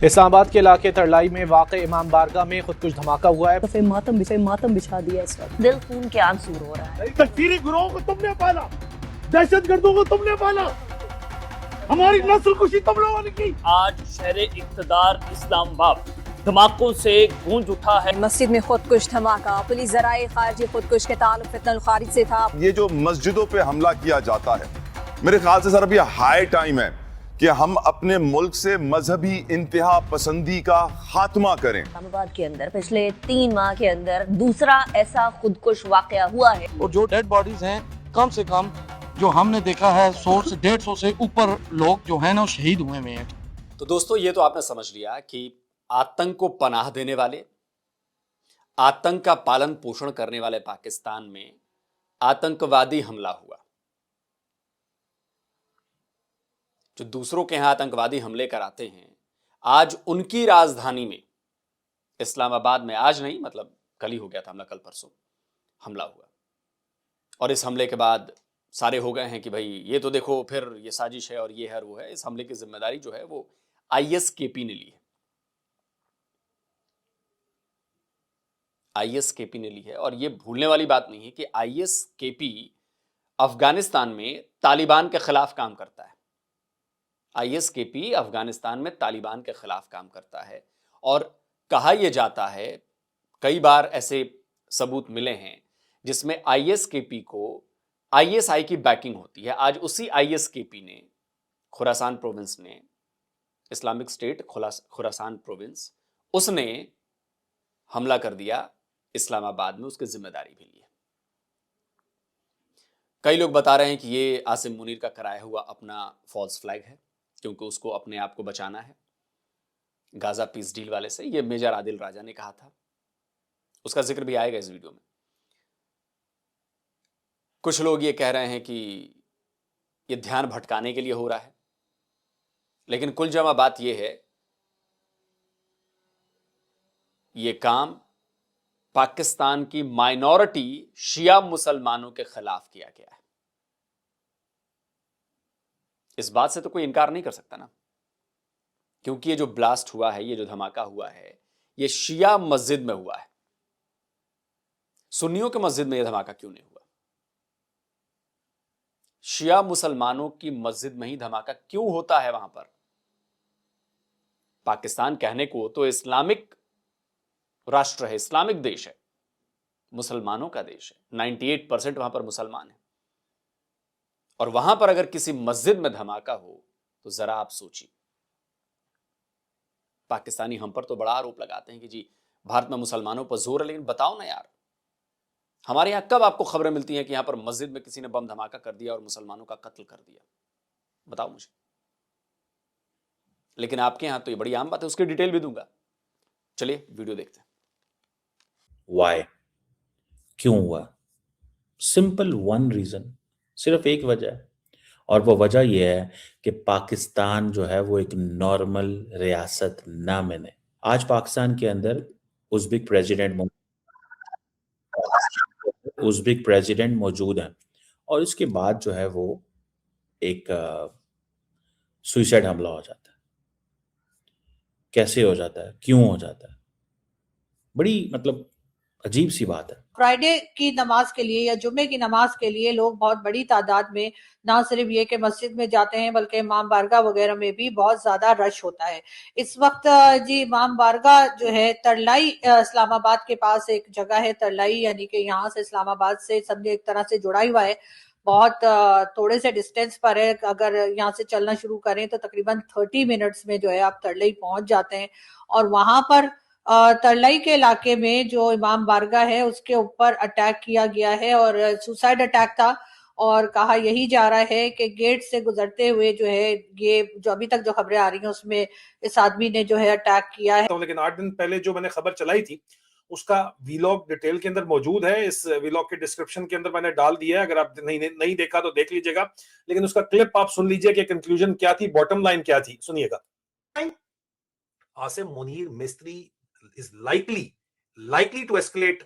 इस्लामाबाद के इलाके तरलाई में वाक़ इमाम बारगाह में खुदकुश धमाका हुआ है। तो मातम बिछा दिया इस वक्त। दिल खून के आंसू रो रहा है। तकफीरी गुरों को तुमने पाला, दहशतगर्दों को तुमने पाला, हमारी नस्ल कुशी तुम लोगों ने की। आज शहर इक़्तिदार इस्लामाबाद धमाकों से गूंज उठा है। मस्जिद में खुदकुश धमाका, पुलिस जराए खारजी खुदकुश के ताल्लुक फितनल खारिज से था। ये जो मस्जिदों पे हमला किया जाता है, मेरे ख्याल से सर अब ये हाई टाइम है कि हम अपने मुल्क से मजहबी इंतहा पसंदी का खात्मा करें। इस्लामाबाद के अंदर पिछले 3 माह के अंदर दूसरा ऐसा खुदकुश वाकया हुआ है। और जो डेड बॉडीज हैं, कम से कम जो हमने देखा है 100 से 150 से ऊपर लोग जो हैं ना शहीद हुए हैं। तो दोस्तों, ये तो आपने समझ लिया कि आतंक को पनाह देने वाले, आतंक का पालन पोषण करने वाले पाकिस्तान में आतंकवादी हमला हुआ। जो दूसरों के यहां आतंकवादी हमले कराते हैं, आज उनकी राजधानी में इस्लामाबाद में, आज नहीं मतलब कल ही हो गया था हमला, कल परसों हमला हुआ। और इस हमले के बाद सारे हो गए हैं कि भाई ये तो देखो फिर ये साजिश है और ये है वो है। इस हमले की जिम्मेदारी जो है वो आईएसकेपी ने ली है। आईएसकेपी ने ली है। और ये भूलने वाली बात नहीं है कि आईएसकेपी अफगानिस्तान में तालिबान के खिलाफ काम करता है। आईएसकेपी अफगानिस्तान में तालिबान के खिलाफ काम करता है। और कहा यह जाता है, कई बार ऐसे सबूत मिले हैं जिसमें आईएसकेपी को आईएसआई की बैकिंग होती है। आज उसी आईएसकेपी ने खुरासान प्रोविंस ने, इस्लामिक स्टेट खुरासान प्रोविंस, उसने हमला कर दिया इस्लामाबाद में, उसकी जिम्मेदारी भी ली है। कई लोग बता रहे हैं कि ये आसिम मुनीर का कराया हुआ अपना फॉल्स फ्लैग है, क्योंकि उसको अपने आप को बचाना है गाजा पीस डील वाले से। ये मेजर आदिल राजा ने कहा था, उसका जिक्र भी आएगा इस वीडियो में। कुछ लोग ये कह रहे हैं कि ये ध्यान भटकाने के लिए हो रहा है, लेकिन कुल जमा बात ये है, ये काम पाकिस्तान की माइनॉरिटी शिया मुसलमानों के खिलाफ किया गया है। इस बात से तो कोई इनकार नहीं कर सकता ना, क्योंकि ये जो ब्लास्ट हुआ है, ये जो धमाका हुआ है, ये शिया मस्जिद में हुआ है। सुन्नियों के मस्जिद में यह धमाका क्यों नहीं हुआ? शिया मुसलमानों की मस्जिद में ही धमाका क्यों होता है वहां पर? पाकिस्तान कहने को तो इस्लामिक राष्ट्र है, इस्लामिक देश है, मुसलमानों का देश है। 98% वहां पर मुसलमान है। और वहां पर अगर किसी मस्जिद में धमाका हो तो जरा आप सोचिए। पाकिस्तानी हम पर तो बड़ा आरोप लगाते हैं कि जी भारत में मुसलमानों पर जोर है, लेकिन बताओ ना यार, हमारे यहां कब आपको खबरें मिलती हैं कि यहां पर मस्जिद में किसी ने बम धमाका कर दिया और मुसलमानों का कत्ल कर दिया? बताओ मुझे। लेकिन आपके यहां तो ये बड़ी आम बात है, उसकी डिटेल भी दूंगा। चलिए वीडियो देखते हैं। वाई, क्यों हुआ? सिंपल वन रीजन, सिर्फ एक वजह है, और वो वजह यह है कि पाकिस्तान जो है वो एक नॉर्मल रियासत ना माने। आज पाकिस्तान के अंदर उज़्बेक प्रेसिडेंट मौजूद हैं, और इसके बाद जो है वो एक सुइसाइड हमला हो जाता है। कैसे हो जाता है, क्यों हो जाता है? बड़ी मतलब अजीब सी बात है। फ्राइडे की नमाज के लिए या जुम्मे की नमाज के लिए लोग बहुत बड़ी तादाद में ना सिर्फ ये कि मस्जिद में जाते हैं, बल्कि इमाम बारगाह वगैरह में भी बहुत ज्यादा रश होता है। इस वक्त जी इमाम बारगाह जो है तरलाई, इस्लामाबाद के पास एक जगह है तरलाई, यानी कि यहाँ से इस्लामाबाद से समझे एक तरह से जुड़ा हुआ है। बहुत थोड़े से डिस्टेंस पर है। अगर यहाँ से चलना शुरू करें तो तकरीबन 30 मिनट्स में जो है आप तरलाई पहुंच जाते हैं। और वहां पर तरलाई के इलाके में जो इमाम बारगाह है उसके ऊपर अटैक किया गया है, और सुसाइड अटैक था। और कहा यही जा रहा है कि गेट से गुजरते हुए जो है, ये जो अभी तक जो खबरें आ रही हैं उसमें इस आदमी ने जो है अटैक किया है। लेकिन 8 दिन पहले जो मैंने खबर चलाई थी उसका वीलॉग डिटेल के अंदर मौजूद है। इस वीलॉग के डिस्क्रिप्शन के अंदर मैंने डाल दिया है, अगर आप नहीं देखा तो देख लीजिएगा। लेकिन उसका क्लिप आप सुन लीजिए कि कंक्लूजन क्या थी, बॉटम लाइन क्या थी, सुनिएगा। आसिम मुनीर मिस्त्री is likely to escalate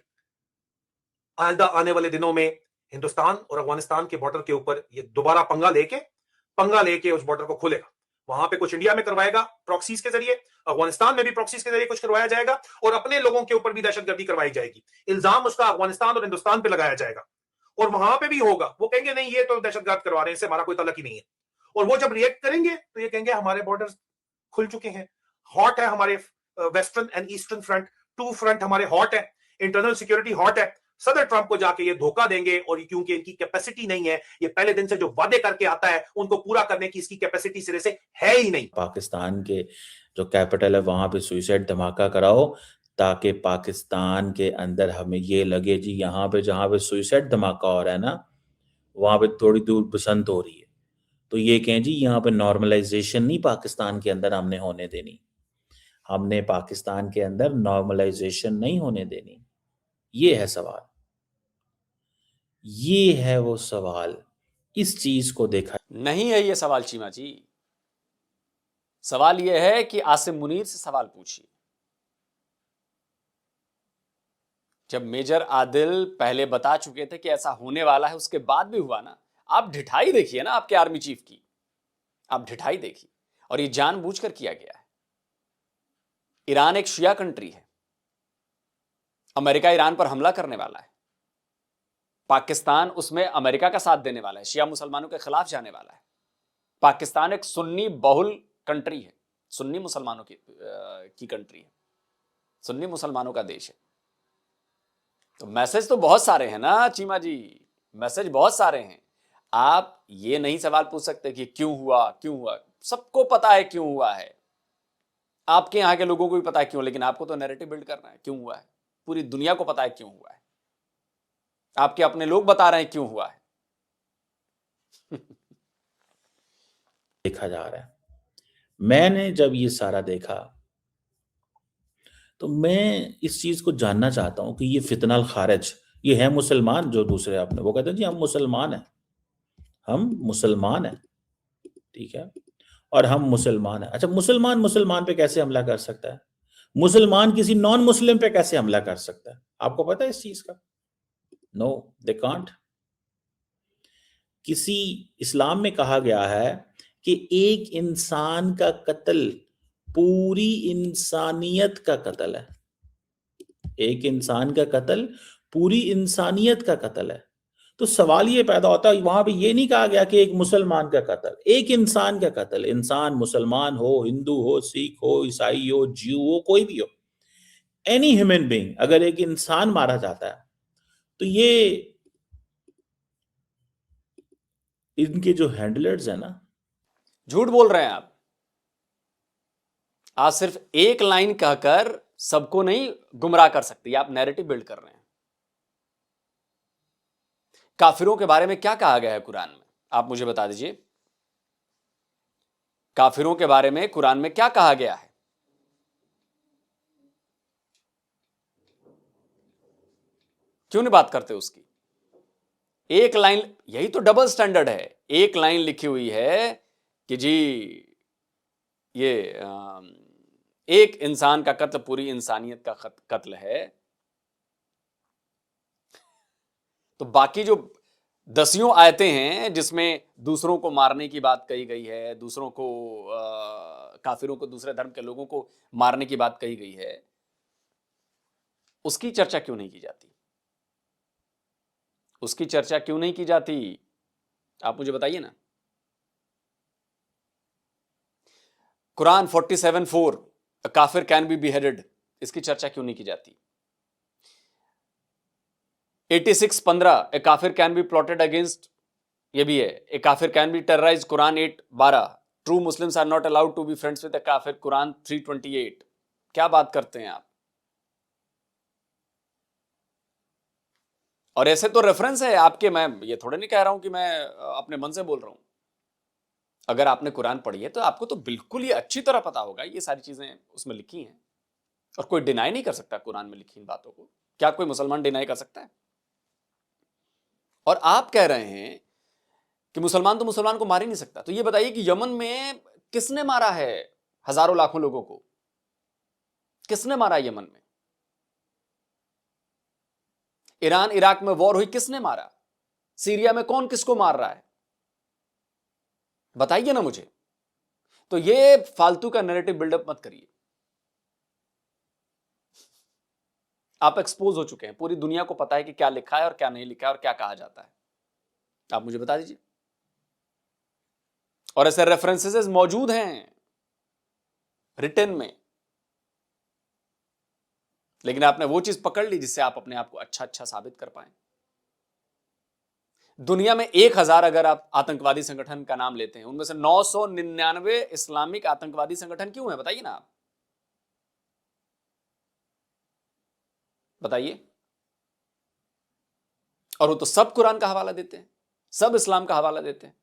आने वाले दिनों में हिंदुस्तान और अफगानिस्तान के बॉर्डर के ऊपर ये दोबारा पंगा लेके उस बॉर्डर को खोलेगा। वहां पे कुछ इंडिया में करवाएगा प्रॉक्सीज के जरिए, अफगानिस्तान में भी प्रॉक्सीज के जरिए कुछ करवाया जाएगा, और अपने लोगों के ऊपर भी दहशतगर्दी करवाई जाएगी। इल्जाम उसका अफगानिस्तान और हिंदुस्तान पे लगाया जाएगा, और वहां पे भी होगा, वो कहेंगे नहीं ये तो दहशतगर्द करवा रहे हैं, इससे हमारा कोई तल्लक ही नहीं है। और वो जब रिएक्ट करेंगे तो ये कहेंगे हमारे बॉर्डर खुल चुके हैं, हॉट है हमारे western and eastern front, two front हमारे हॉट है, इंटरनल सिक्योरिटी हॉट है। सदर ट्रंप को जाके ये धोखा देंगे, और क्योंकि इनकी कैपेसिटी नहीं है, ये पहले दिन से जो वादे करके आता है उनको पूरा करने की इसकी कैपेसिटी सिरे से है ही नहीं। पाकिस्तान के जो कैपिटल है वहां पे सुइसाइड धमाका कराओ, ताकि पाकिस्तान के अंदर हमें ये लगे जी यहाँ पे जहां पे सुइसाइड धमाका हो रहा है ना, वहां पे थोड़ी दूर बसंत हो रही है, तो ये कहें जी यहाँ पे नॉर्मलाइजेशन नहीं पाकिस्तान के अंदर हमने होने देनी, हमने पाकिस्तान के अंदर नॉर्मलाइजेशन नहीं होने देनी। ये है सवाल, ये है वो सवाल। इस चीज को देखा नहीं है ये सवाल चीमा जी। सवाल यह है कि आसिम मुनीर से सवाल पूछिए। जब मेजर आदिल पहले बता चुके थे कि ऐसा होने वाला है, उसके बाद भी हुआ ना। आप ढिठाई देखिए ना आपके आर्मी चीफ की, आप ढिठाई देखिए। और ये जानबूझकर किया गया है। ईरान एक शिया कंट्री है, अमेरिका ईरान पर हमला करने वाला है, पाकिस्तान उसमें अमेरिका का साथ देने वाला है, शिया मुसलमानों के खिलाफ जाने वाला है। पाकिस्तान एक सुन्नी बहुल कंट्री है, सुन्नी मुसलमानों की कंट्री है, सुन्नी मुसलमानों का देश है। तो मैसेज तो बहुत सारे हैं ना चीमा जी, मैसेज बहुत सारे हैं। आप ये नहीं सवाल पूछ सकते कि क्यों हुआ, क्यों हुआ। सबको पता है क्यों हुआ है, आपके यहां के लोगों को भी पता है क्यों, लेकिन आपको तो नैरेटिव बिल्ड करना है क्यों हुआ है। पूरी दुनिया को पता है क्यों हुआ है, आपके अपने लोग बता रहे हैं क्यों हुआ है। देखा जा रहा है। मैंने जब ये सारा देखा तो मैं इस चीज को जानना चाहता हूं कि ये फितनल खारिज, ये है मुसलमान, जो दूसरे आपने वो कहते हैं जी हम मुसलमान हैं, हम मुसलमान हैं, ठीक है, और हम मुसलमान हैं। अच्छा, मुसलमान मुसलमान पे कैसे हमला कर सकता है? मुसलमान किसी नॉन मुस्लिम पे कैसे हमला कर सकता है? आपको पता है इस चीज का? No, they can't. किसी इस्लाम में कहा गया है कि एक इंसान का कत्ल पूरी इंसानियत का कत्ल है, एक इंसान का कत्ल पूरी इंसानियत का कत्ल है। तो सवाल ये पैदा होता है, वहां पे ये नहीं कहा गया कि एक मुसलमान का कत्ल, एक इंसान का कत्ल। इंसान मुसलमान हो, हिंदू हो, सिख हो, ईसाई हो, ज्यू हो, कोई भी हो, एनी ह्यूमन बीइंग, अगर एक इंसान मारा जाता है तो ये इनके जो हैंडलर्स है ना, झूठ बोल रहे हैं आप। आज सिर्फ एक लाइन कहकर सबको नहीं गुमराह कर सकती, आप नैरेटिव बिल्ड कर रहे हैं। काफिरों के बारे में क्या कहा गया है कुरान में, आप मुझे बता दीजिए। काफिरों के बारे में कुरान में क्या कहा गया है? क्यों नहीं बात करते उसकी? एक लाइन, यही तो डबल स्टैंडर्ड है। एक लाइन लिखी हुई है कि जी ये एक इंसान का कत्ल पूरी इंसानियत का कत्ल है, तो बाकी जो दसियों आयतें हैं जिसमें दूसरों को मारने की बात कही गई है, दूसरों को काफिरों को, दूसरे धर्म के लोगों को मारने की बात कही गई है, उसकी चर्चा क्यों नहीं की जाती? उसकी चर्चा क्यों नहीं की जाती? आप मुझे बताइए ना। कुरान 47:4 a काफिर कैन बी beheaded, इसकी चर्चा क्यों नहीं की जाती? 86:15 ए kafir can B plotted against, ये भी है, a kafir can be terrorize, Quran 8:12 true Muslims are not allowed to be friends with a kafir, Quran 3:28। क्या बात करते हैं आप? और ऐसे तो रेफरेंस है आपके, मैं ये थोड़ा नहीं कह रहा हूं कि मैं अपने मन से बोल रहा हूं। अगर आपने कुरान पढ़ी है तो आपको तो बिल्कुल ही अच्छी तरह पता होगा, ये सारी चीजें उसमें लिखी हैं और कोई डिनाई नहीं कर सकता कुरान में लिखी इन बातों को। क्या कोई मुसलमान डिनाई कर सकता है? और आप कह रहे हैं कि मुसलमान तो मुसलमान को मार ही नहीं सकता। तो ये बताइए कि यमन में किसने मारा है हजारों लाखों लोगों को? किसने मारा यमन में? ईरान इराक में वॉर हुई, किसने मारा? सीरिया में कौन किसको मार रहा है? बताइए ना मुझे। तो ये फालतू का नैरेटिव बिल्डअप मत करिए। आप एक्सपोज हो चुके हैं, पूरी दुनिया को पता है कि क्या लिखा है और क्या नहीं लिखा है और क्या कहा जाता है। आप मुझे बता दीजिए। और ऐसे रेफरेंसेस मौजूद हैं रिटन में, लेकिन आपने वो चीज पकड़ ली जिससे आप अपने आप को अच्छा साबित कर पाए। दुनिया में 1000 अगर आप आतंकवादी संगठन का नाम लेते हैं, उनमें से 999 इस्लामिक आतंकवादी संगठन क्यों है? बताइए ना आप, बताइए। और वो तो सब कुरान का हवाला देते हैं, सब इस्लाम का हवाला देते हैं,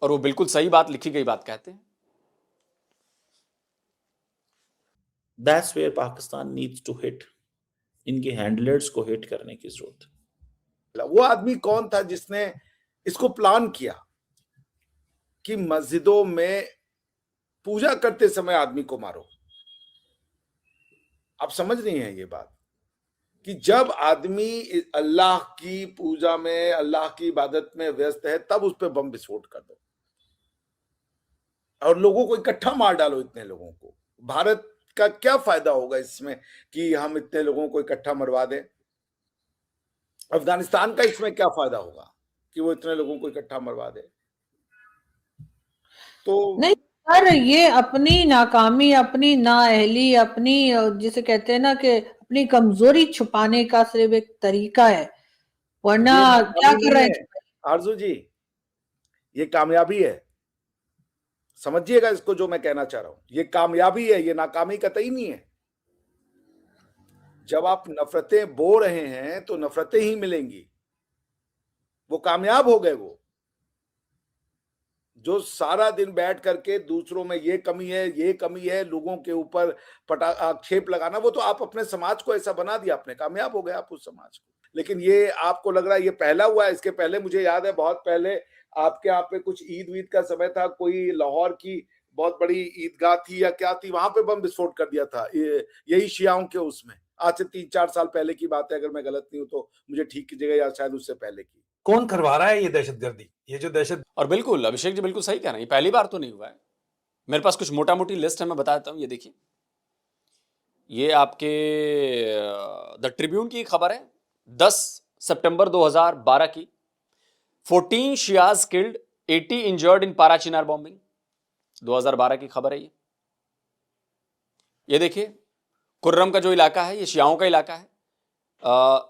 और वो बिल्कुल सही बात, लिखी गई बात कहते हैं। That's where Pakistan needs to hit. इनके हैंडलर्स को हिट करने की जरूरत है। वो आदमी कौन था जिसने इसको प्लान किया कि मस्जिदों में पूजा करते समय आदमी को मारो? आप समझ नहीं है ये बात कि जब आदमी अल्लाह की पूजा में, अल्लाह की इबादत में व्यस्त है, तब उस पर बम विस्फोट कर दो और लोगों को इकट्ठा मार डालो। इतने लोगों को भारत का क्या फायदा होगा इसमें कि हम इतने लोगों को इकट्ठा मरवा दें? अफगानिस्तान का इसमें क्या फायदा होगा कि वो इतने लोगों को इकट्ठा मरवा दे? तो नहीं सर, ये अपनी नाकामी, अपनी नाअहली, अपनी जिसे कहते हैं ना कि अपनी कमजोरी छुपाने का सिर्फ एक तरीका है, वरना क्या कर रहे हैं आरजू जी? ये कामयाबी है, समझिएगा इसको जो मैं कहना चाह रहा हूं। ये कामयाबी है, ये नाकामी कतई नहीं है। जब आप नफरतें बो रहे हैं तो नफरतें ही मिलेंगी। वो कामयाब हो गए। वो जो सारा दिन बैठ करके दूसरों में ये कमी है, ये कमी है, लोगों के ऊपर आक्षेप लगाना, वो तो आप अपने समाज को ऐसा बना दिया आपने, कामयाब हो गए आप उस समाज को। लेकिन ये आपको लग रहा है ये पहला हुआ है? इसके पहले मुझे याद है, बहुत पहले आपके यहाँ पे कुछ ईद वीद का समय था, कोई लाहौर की बहुत बड़ी ईदगाह थी या क्या थी, वहां पे बम विस्फोट कर दिया था यही शियाओं के उसमें। आज से 3-4 साल पहले की बात है, अगर मैं गलत नहीं हूं तो मुझे ठीक कीजिएगा, या शायद उससे पहले की। कौन करवा रहा है ये दहशतगर्दी? ये जो दहशत, और बिल्कुल अभिषेक जी बिल्कुल सही कह रहे हैं, पहली बार तो नहीं हुआ है। मेरे पास कुछ मोटा मोटी लिस्ट है, मैं बता देता हूं। ये देखिए, ये आपके द ट्रिब्यून की खबर है 10 सितंबर 2012 की। 14 Shias killed, 80 injured in Parachinar bombing. 2012 की खबर है ये। ये देखिए, कुर्रम का जो इलाका है ये शियाओं का इलाका है।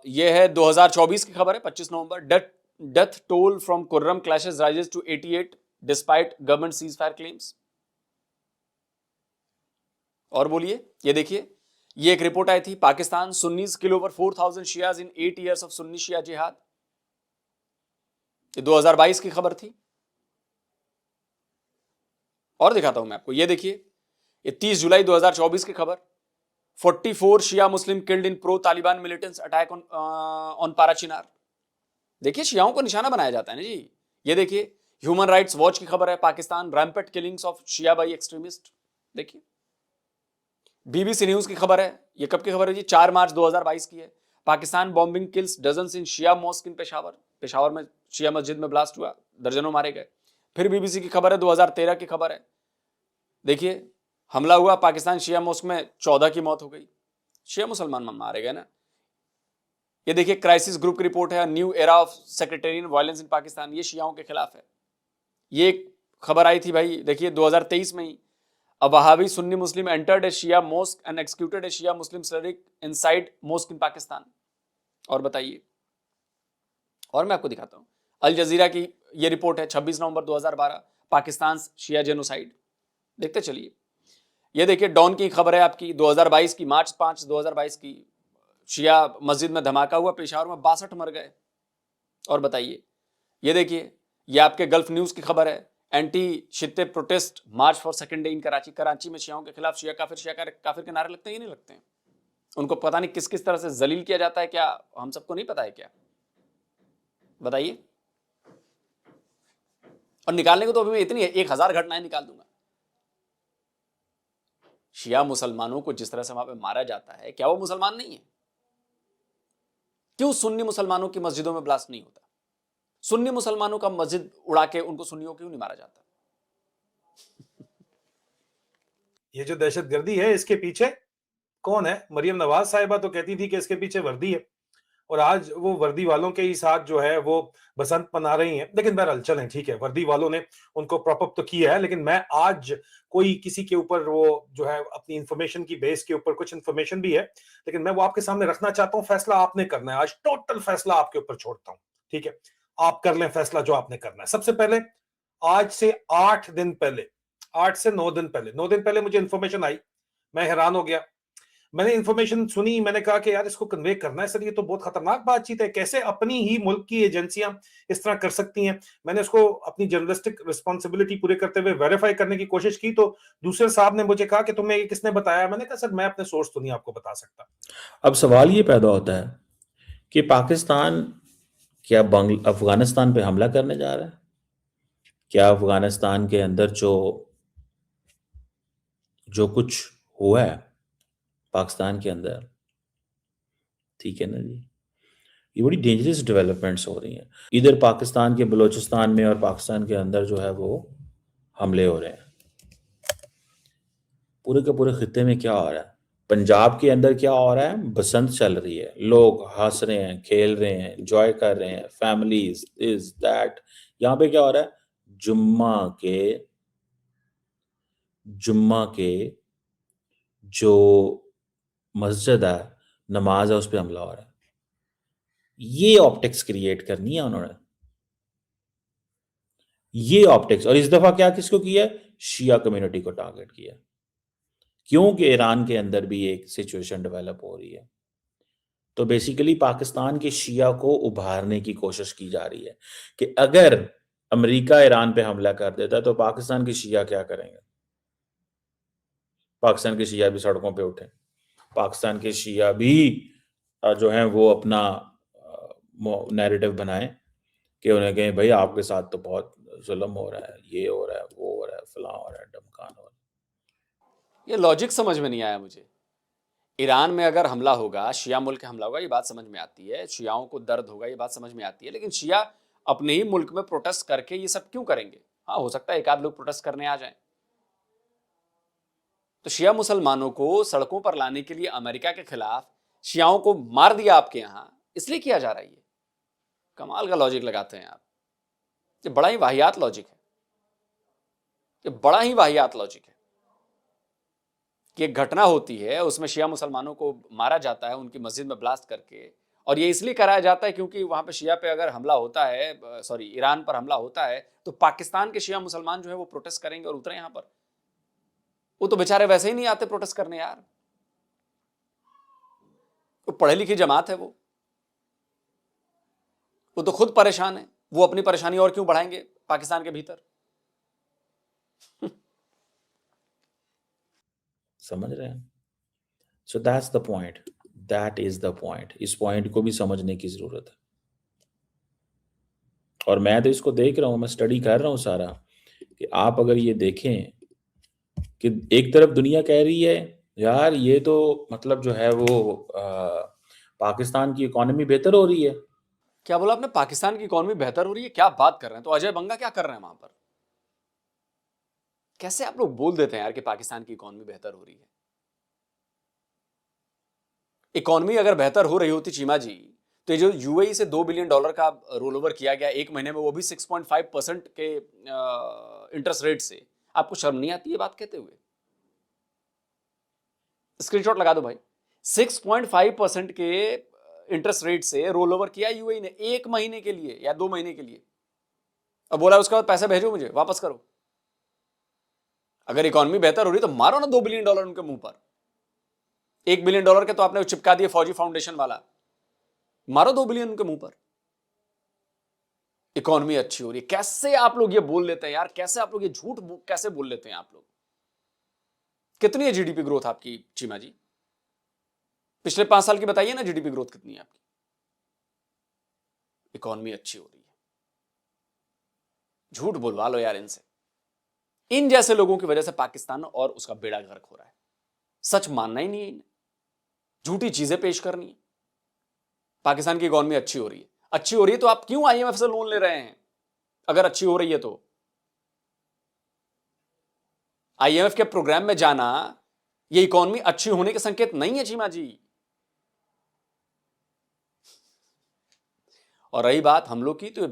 ये है 2024 की खबर है, 25 नवंबर। Death toll from Kurram clashes rises to 88 despite government ceasefire claims. और बोलिए, ये देखिए, ये एक रिपोर्ट आई थी, Pakistan Sunnis kill over 4000 Shias in 8 years of Sunni Shia jihad. ये 2022 की खबर थी। और दिखाता हूं मैं आपको, ये देखिए, ये 30 जुलाई 2024 की खबर। 44 Shia Muslim killed in pro Taliban militants attack on Parachinar. देखिए, शियाओं को निशाना बनाया जाता है ना जी। ये देखिए, ह्यूमन राइट्स वॉच की खबर है, Pakistan rampant killings of Shia by extremist. देखिए, बीबीसी न्यूज की खबर है, ये कब की खबर है जी? 4 मार्च 2022 की है। Pakistan bombing kills dozens in Shia mosque in Peshawar. Peshawar में शिया मस्जिद में ब्लास्ट हुआ, दर्जनों मारे गए। फिर बीबीसी की खबर है, 2013 की खबर है। देखिए, हमला हुआ पाकिस्तान शिया मॉस्क में, 14 की मौत हो गई। शिया मुसलमान मारे गए ना। ये देखिए, क्राइसिस ग्रुप की रिपोर्ट है, new era of sectarian violence in Pakistan. ये शियाओं के खिलाफ है। ये एक खबर आई थी भाई, देखिए 2023 में ही। A Wahhabi Sunni Muslim entered a Shia mosque and executed a Shia Muslim cleric inside mosque in Pakistan। और बताइए, और मैं आपको दिखाता हूं, अल जजीरा की ये रिपोर्ट है 26 नवंबर 2012, पाकिस्तान शिया जेनोसाइड। देखते चलिए, ये देखिए, डॉन की खबर है आपकी 2022 की, मार्च 5 2022 की। शिया मस्जिद में धमाका हुआ, पेशावर में 62 मर गए। और बताइए, ये देखिए, ये आपके गल्फ न्यूज की खबर है, anti Shiite protest march for second day in Karachi. Karachi में शियाओं के खिलाफ शिया काफिर के नारे लगते हैं, नहीं लगते हैं? उनको पता नहीं किस किस तरह से जलील किया जाता है, क्या हम सबको नहीं पता है क्या? बताइए। और निकालने को तो अभी मैं इतनी 1000 घटनाएं निकाल दूंगा। शिया मुसलमानों को जिस तरह से वहां पे मारा जाता है, क्या वो मुसलमान नहीं है? क्यों सुन्नी मुसलमानों की मस्जिदों में ब्लास्ट नहीं होता? सुन्नी मुसलमानों का मस्जिद उड़ा के उनको सुन्नियों क्यों नहीं मारा जाता? ये जो दहशतगर्दी है इसके पीछे कौन है? मरियम नवाज साहिबा तो कहती थी कि इसके पीछे वर्दी है, और आज वो वर्दी वालों के ही साथ जो है वो बसंत मना रही हैं। लेकिन बहरहाल चलें, ठीक है, वर्दी वालों ने उनको प्रॉप अप तो किया है, लेकिन मैं आज कोई किसी के ऊपर वो जो है अपनी इंफॉर्मेशन की बेस के ऊपर कुछ इंफॉर्मेशन भी है, लेकिन मैं वो आपके सामने रखना चाहता हूं। फैसला आपने करना है आज, टोटल फैसला आपके ऊपर छोड़ता हूं, ठीक है? आप कर लें फैसला जो आपने करना है। सबसे पहले, आज से 8 दिन पहले, 8 से 9 दिन पहले, 9 दिन पहले मुझे इंफॉर्मेशन आई, मैं हैरान हो गया। मैंने इंफॉर्मेशन सुनी, मैंने कहा कि यार इसको कन्वे करना है सर, ये तो बहुत खतरनाक बातचीत है, कैसे अपनी ही मुल्क की एजेंसियां इस तरह कर सकती हैं। मैंने उसको अपनी जर्नलिस्टिक रिस्पांसिबिलिटी पूरे करते हुए वेरीफाई करने की कोशिश की, तो दूसरे साहब ने मुझे कहा कि तुम्हें ये किसने बताया? मैंने कहा सर मैं अपने सोर्स तो नहीं आपको बता सकता। अब सवाल ये पैदा होता है कि पाकिस्तान क्या अफगानिस्तान पे हमला करने जा रहा है? क्या अफगानिस्तान के अंदर जो कुछ हुआ है पाकिस्तान के अंदर, ठीक है ना जी, ये बड़ी डेंजरस डेवलपमेंट्स हो रही हैं। इधर पाकिस्तान के बलूचिस्तान में और पाकिस्तान के अंदर जो है वो हमले हो रहे हैं। पूरे के पूरे खित्ते में क्या हो रहा है? पंजाब के अंदर क्या हो रहा है? बसंत चल रही है, लोग हंस रहे हैं, खेल रहे हैं, एंजॉय कर रहे हैं, फैमिलीज इज दैट। यहाँ पे क्या हो रहा है? जुम्मा के जो मस्जिद है, नमाज है, उस पर हमला हो रहा है। ये ऑप्टिक्स क्रिएट करनी है उन्होंने, ये ऑप्टिक्स। और इस दफा क्या किसको किया? शिया कम्युनिटी को टारगेट किया, क्योंकि ईरान के अंदर भी एक सिचुएशन डेवलप हो रही है। तो बेसिकली पाकिस्तान के शिया को उभारने की कोशिश की जा रही है कि अगर अमेरिका ईरान पे हमला कर देता है तो पाकिस्तान के शिया क्या करेंगे? पाकिस्तान के शिया भी सड़कों पे उठे, पाकिस्तान के शिया भी जो हैं वो अपना नैरेटिव बनाएं कि उन्हें कहें भाई आपके साथ तो बहुत जुल्म हो रहा है, ये हो रहा है, वो हो रहा है, फलां हो रहा है, ढमकान हो रहा है। ये लॉजिक समझ में नहीं आया मुझे। ईरान में अगर हमला होगा, शिया मुल्क हमला होगा, ये बात समझ में आती है, शियाओं को दर्द होगा, ये बात समझ में आती है, लेकिन शिया अपने ही मुल्क में प्रोटेस्ट करके ये सब क्यों करेंगे? हाँ, हो सकता है एक आध लोग प्रोटेस्ट करने आ जाएं। तो शिया मुसलमानों को सड़कों पर लाने के लिए अमेरिका के खिलाफ शियाओं को मार दिया आपके यहां, इसलिए किया जा रहा है। ये कमाल का लॉजिक लगाते हैं आप। ये बड़ा ही वाहियात लॉजिक है, ये बड़ा ही वाहियात लॉजिक है कि एक घटना होती है, उसमें शिया मुसलमानों को मारा जाता है उनकी मस्जिद में ब्लास्ट करके, और ये इसलिए कराया जाता है क्योंकि वहां पे शिया पे अगर हमला होता है, सॉरी ईरान पर हमला होता है, तो पाकिस्तान के शिया मुसलमान जो है वो प्रोटेस्ट करेंगे और उतरे यहां पर। वो तो बेचारे वैसे ही नहीं आते प्रोटेस्ट करने यार, वो पढ़े लिखी जमात है, वो तो खुद परेशान है, वो अपनी परेशानी और क्यों बढ़ाएंगे पाकिस्तान के भीतर? समझ रहे हैं? So that's the point, that is the point. इस पॉइंट को भी समझने की जरूरत है। और मैं तो इसको देख रहा हूं, मैं स्टडी कर रहा हूं सारा, कि आप अगर ये देखें कि एक तरफ दुनिया कह रही है यार ये तो मतलब जो है वो पाकिस्तान की इकोनॉमी बेहतर हो रही है। क्या बोला आपने? पाकिस्तान की इकोनॉमी बेहतर हो रही है? क्या बात कर रहे हैं? तो अजय बंगा क्या कर रहे हैं वहां पर? कैसे आप लोग बोल देते हैं यार कि पाकिस्तान की इकोनॉमी बेहतर हो रही है? इकोनॉमी अगर बेहतर हो रही होती चीमा जी, तो ये जो यूएई से $2 बिलियन का रोल ओवर किया गया एक महीने में, वो भी 6.5% के इंटरेस्ट रेट से, आपको शर्म नहीं आती ये बात कहते हुए? स्क्रीनशॉट लगा दो भाई। 6.5% के इंटरेस्ट रेट से रोल ओवर किया यूएई ने एक महीने के लिए या 2 महीने के लिए। अब बोला उसके बाद पैसे भेजो मुझे, वापस करो। अगर इकोनॉमी बेहतर हो रही तो मारो ना $2 बिलियन उनके मुंह पर। $1 बिलियन के तो आपने चिपका दिए फौजी फाउंडेशन वाला, मारो $2 बिलियन उनके मुंह पर। इकोनॉमी अच्छी हो रही है, कैसे आप लोग ये बोल लेते हैं यार? कैसे आप लोग ये झूठ कैसे बोल लेते हैं आप लोग? कितनी है जीडीपी ग्रोथ आपकी चीमा जी? पिछले 5 साल की बताइए ना, जीडीपी ग्रोथ कितनी है आपकी? इकोनॉमी अच्छी हो रही है। झूठ बुलवा लो यार इनसे। इन जैसे लोगों की वजह से पाकिस्तान और उसका बेड़ा गर्क हो रहा है। सच मानना ही नहीं है इन्हें, झूठी चीजें पेश करनी है। पाकिस्तान की इकोनॉमी अच्छी हो रही है, अच्छी हो रही है तो आप क्यों आईएमएफ से लोन ले रहे हैं? अगर अच्छी हो रही है तो आईएमएफ के प्रोग्राम में जाना ये इकोनॉमी अच्छी होने के संकेत नहीं है चीमा जी। और रही बात हम लोग की, तो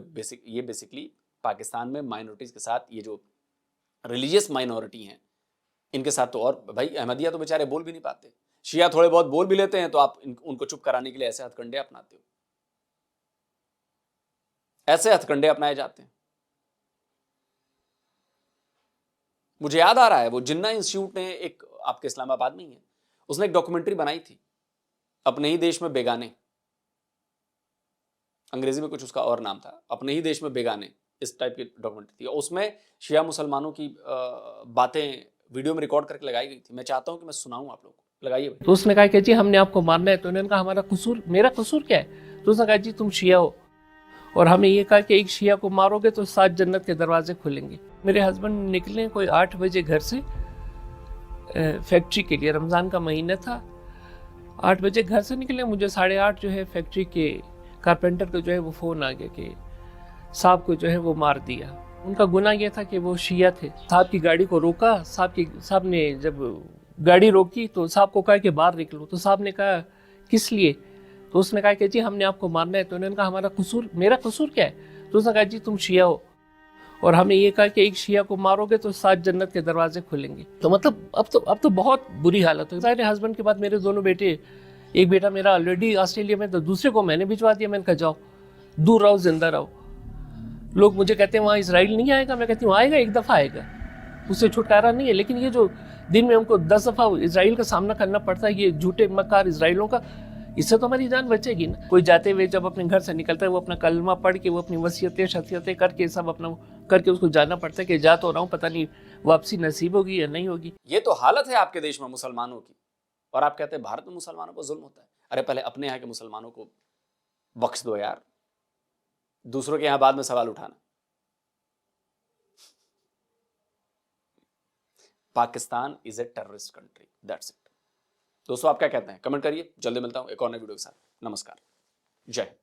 ये बेसिकली पाकिस्तान में माइनॉरिटीज के साथ, ये जो रिलीजियस माइनॉरिटी हैं इनके साथ तो, और भाई अहमदिया तो बेचारे बोल भी नहीं पाते, शिया थोड़े बहुत बोल भी लेते हैं, तो आप उनको चुप कराने के लिए ऐसे हथकंडे अपनाते हो, ऐसे हथकंडे अपनाए जाते हैं। मुझे याद आ रहा है वो जिन्ना इंस्टीट्यूट ने एक, आपके इस्लामाबाद में ही है, उसने एक डॉक्यूमेंट्री बनाई थी, अपने ही देश में बेगाने, अंग्रेजी में कुछ उसका और नाम था, अपने ही देश में बेगाने, इस टाइप की डॉक्यूमेंट्री थी। उसमें शिया मुसलमानों की बातें वीडियो में रिकॉर्ड करके लगाई गई थी। मैं चाहता हूं कि मैं सुनाऊं आप लोगों को, लगाइए। तो उसने कहा कि जी हमने आपको मारना है। तो उन्होंने कहा हमारा कसूर, मेरा कसूर क्या है? तो उसने कहा जी तुम शिया हो और हमें ये कहा कि एक शिया को मारोगे तो 7 जन्नत के दरवाजे खुलेंगे। मेरे हस्बैंड निकले कोई 8 बजे घर से फैक्ट्री के लिए, रमज़ान का महीना था, 8 बजे घर से निकले, मुझे 8:30 जो है फैक्ट्री के कारपेंटर को जो है वो फ़ोन आ गया कि साहब को जो है वो मार दिया। उनका गुनाह ये था कि वो शिया थे। साहब की गाड़ी को रोका, साहब ने जब गाड़ी रोकी तो साहब को कहा कि बाहर निकलो। तो साहब ने कहा किस लिए? तो उसने कहा कि जी हमने आपको मारना है। तो उन्होंने कहा हमारा कसूर, मेरा कसूर क्या है? तो उसने कहा जी तुम शिया हो और हमें ये कहा कि एक शिया को मारोगे तो 7 जन्नत के दरवाजे खुलेंगे। तो मतलब अब तो बहुत बुरी हालत है। मेरे हस्बैंड के बाद मेरे दोनों बेटे, एक बेटा मेरा ऑलरेडी ऑस्ट्रेलिया में, तो दूसरे को मैंने भिजवा दिया। मैंने कहा जाओ दूर रहो, जिंदा रहो। लोग मुझे कहते हैं वहाँ इसराइल नहीं आएगा, मैं कहती हूँ आएगा, एक दफ़ा आएगा, उससे छुटकारा नहीं है। लेकिन ये जो दिन में हमको 10 दफ़ा इसराइल का सामना करना पड़ता है, ये झूठे मक्कार इसराइलों का, इससे तो हमारी जान बचेगी ना। कोई जाते हुए जब अपने घर से निकलता है वो अपना कलमा पढ़ के, वो अपनी वसीयतें शसीयतें करके सब अपना करके उसको जाना पड़ता है कि जा तो रहा हूँ, पता नहीं वापसी नसीब होगी या नहीं होगी। ये तो हालत है आपके देश में मुसलमानों की, और आप कहते हैं भारत में मुसलमानों पर जुल्म होता है। अरे पहले अपने यहाँ के मुसलमानों को बख्श दो यार, दूसरों के यहाँ बाद में सवाल उठाना। Pakistan is a terrorist country, that's it. दोस्तों आप क्या कहते हैं? कमेंट करिए। जल्दी मिलता हूं एक और नए वीडियो के साथ। नमस्कार, जय हिंद।